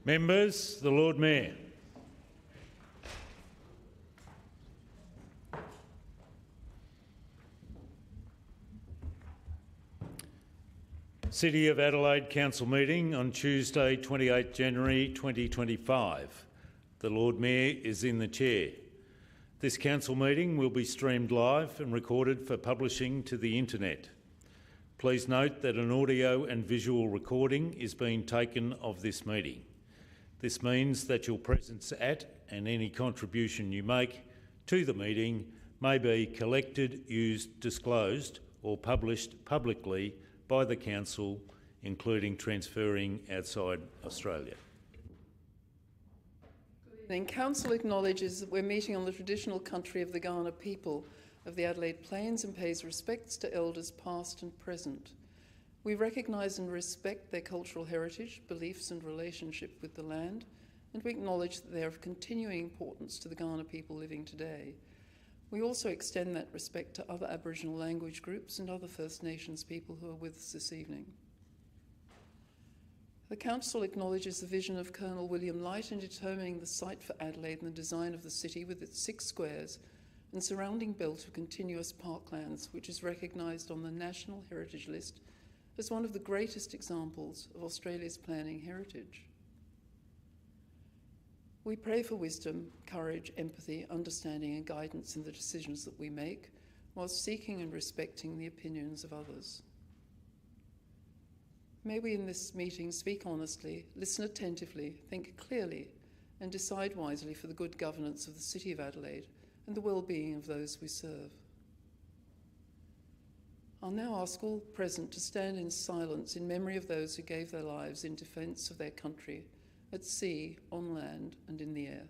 Members, the Lord Mayor. City of Adelaide Council meeting on Tuesday, 28 January 2025. The Lord Mayor is in the chair. This council meeting will be streamed live and recorded for publishing to the internet. Please note that an audio and visual recording is being taken of this meeting. This means that your presence at and any contribution you make to the meeting may be collected, used, disclosed or published publicly by the Council, including transferring outside Australia. Good evening. Council acknowledges that we're meeting on the traditional country of the Kaurna people of the Adelaide Plains and pays respects to elders past and present. We recognise and respect their cultural heritage, beliefs and relationship with the land, and we acknowledge that they are of continuing importance to the Kaurna people living today. We also extend that respect to other Aboriginal language groups and other First Nations people who are with us this evening. The Council acknowledges the vision of Colonel William Light in determining the site for Adelaide and the design of the city with its 6 squares and surrounding belt of continuous parklands, which is recognised on the National Heritage List as one of the greatest examples of Australia's planning heritage. We pray for wisdom, courage, empathy, understanding and guidance in the decisions that we make, whilst seeking and respecting the opinions of others. May we in this meeting speak honestly, listen attentively, think clearly and decide wisely for the good governance of the City of Adelaide and the well-being of those we serve. I'll now ask all present to stand in silence in memory of those who gave their lives in defence of their country, at sea, on land and in the air.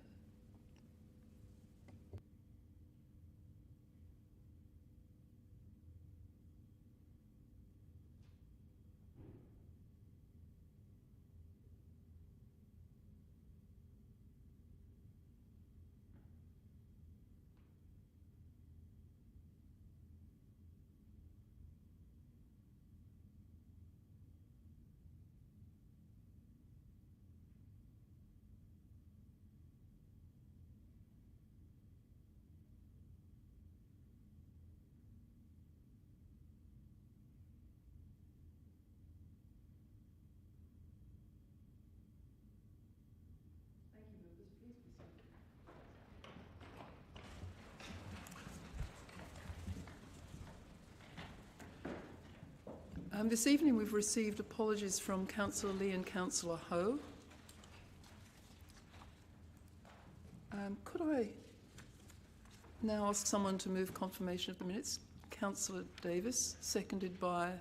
This evening we've received apologies from Councillor Lee and Councillor Ho. Could I now ask someone to move confirmation of the minutes? Councillor Davis, seconded by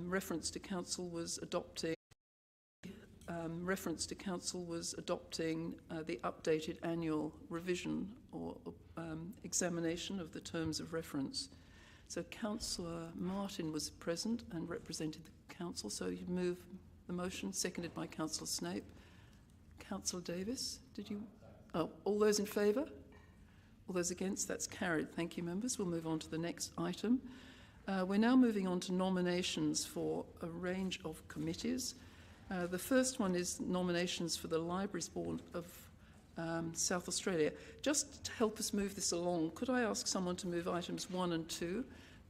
reference to council was adopting the updated annual revision or examination of the terms of reference. So Councillor Martin was present and represented the council, so you move the motion, seconded by Councillor Snape. Councillor Davis, did you? Oh, all those in favour? All those against? That's carried. Thank you, members. We'll move on to the next item. We're now moving on to nominations for a range of committees. The first one is nominations for the Libraries Board of South Australia. Just to help us move this along, could I ask someone to move items 1 and 2,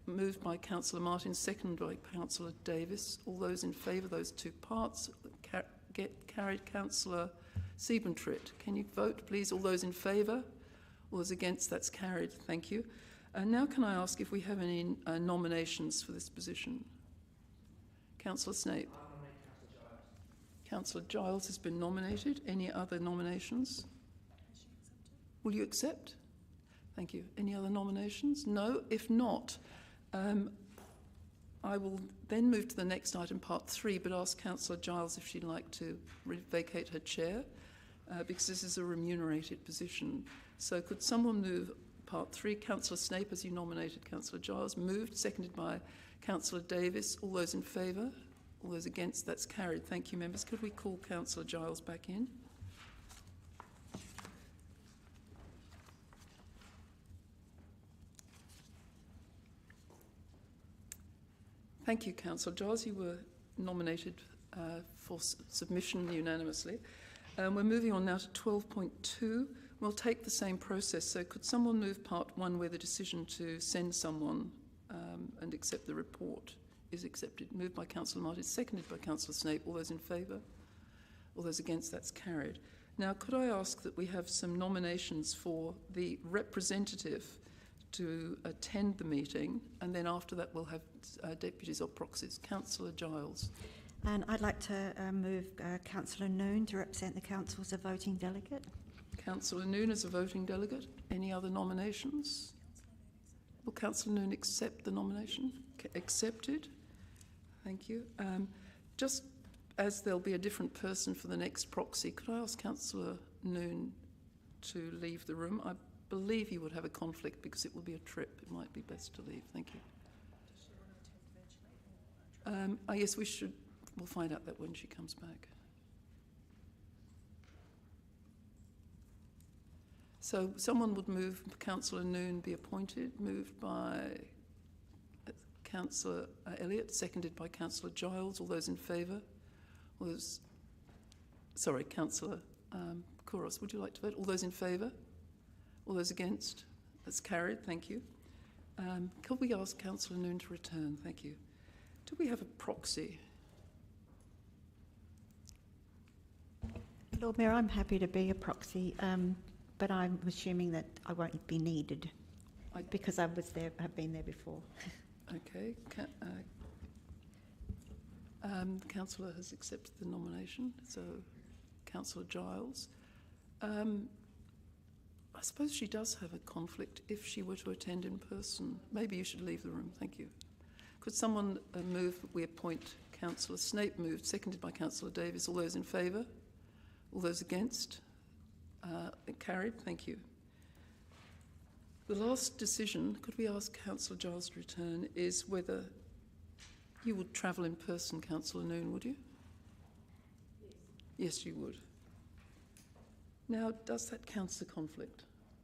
moved by Councillor Martin, seconded by Councillor Davis. All those in favour of those 2 parts get carried. Councillor Siebentrit, can you vote, please? All those in favour? All those against? That's carried. Thank you. Now can I ask if we have any nominations for this position? Councillor Snape. Councillor Giles has been nominated. Any other nominations? Will you accept? Thank you. Any other nominations? No? If not, I will then move to the next item, part 3, but ask Councillor Giles if she'd like to vacate her chair, because this is a remunerated position. So could someone move part 3? Councillor Snape, as you nominated Councillor Giles, moved, seconded by Councillor Davis. All those in favour? All those against? That's carried. Thank you, members. Could we call Councillor Giles back in? Thank you, Councillor Giles. You were nominated for submission unanimously. We're moving on now to 12.2. We'll take the same process. So could someone move part 1 where the decision to send someone and accept the report is accepted? Moved by Councillor Martin, seconded by Councillor Snape. All those in favour? All those against? That's carried. Now, could I ask that we have some nominations for the representative to attend the meeting, and then after that we'll have deputies or proxies. Councillor Giles. And I'd like to move Councillor Noon to represent the council as a voting delegate. Councillor Noon as a voting delegate. Any other nominations? Will Councillor Noon accept the nomination? Accepted. Thank you. Just as there'll be a different person for the next proxy, could I ask Councillor Noon to leave the room? I believe he would have a conflict because it will be a trip. It might be best to leave. Thank you. Does she want to attend virtually? Yes, we should. We'll find out that when she comes back. So someone would move Councillor Noon be appointed, moved by Councillor Elliott, seconded by Councillor Giles. All those in favour? All those, sorry, Councillor Kouros, would you like to vote? All those in favour? All those against? That's carried, thank you. Could we ask Councillor Noon to return? Thank you. Do we have a proxy? Lord Mayor, I'm happy to be a proxy, but I'm assuming that I won't be needed because I was there, have been there before. Okay. The councillor has accepted the nomination, so Councillor Giles. I suppose she does have a conflict if she were to attend in person. Maybe you should leave the room. Thank you. Could someone move that we appoint Councillor Snape? Moved, seconded by Councillor Davis. All those in favour? All those against? Carried. Thank you. The last decision, could we ask Councillor Giles to return, is whether you would travel in person, Councillor Noon, would you? Yes. Yes, you would. Now, does that count as a conflict?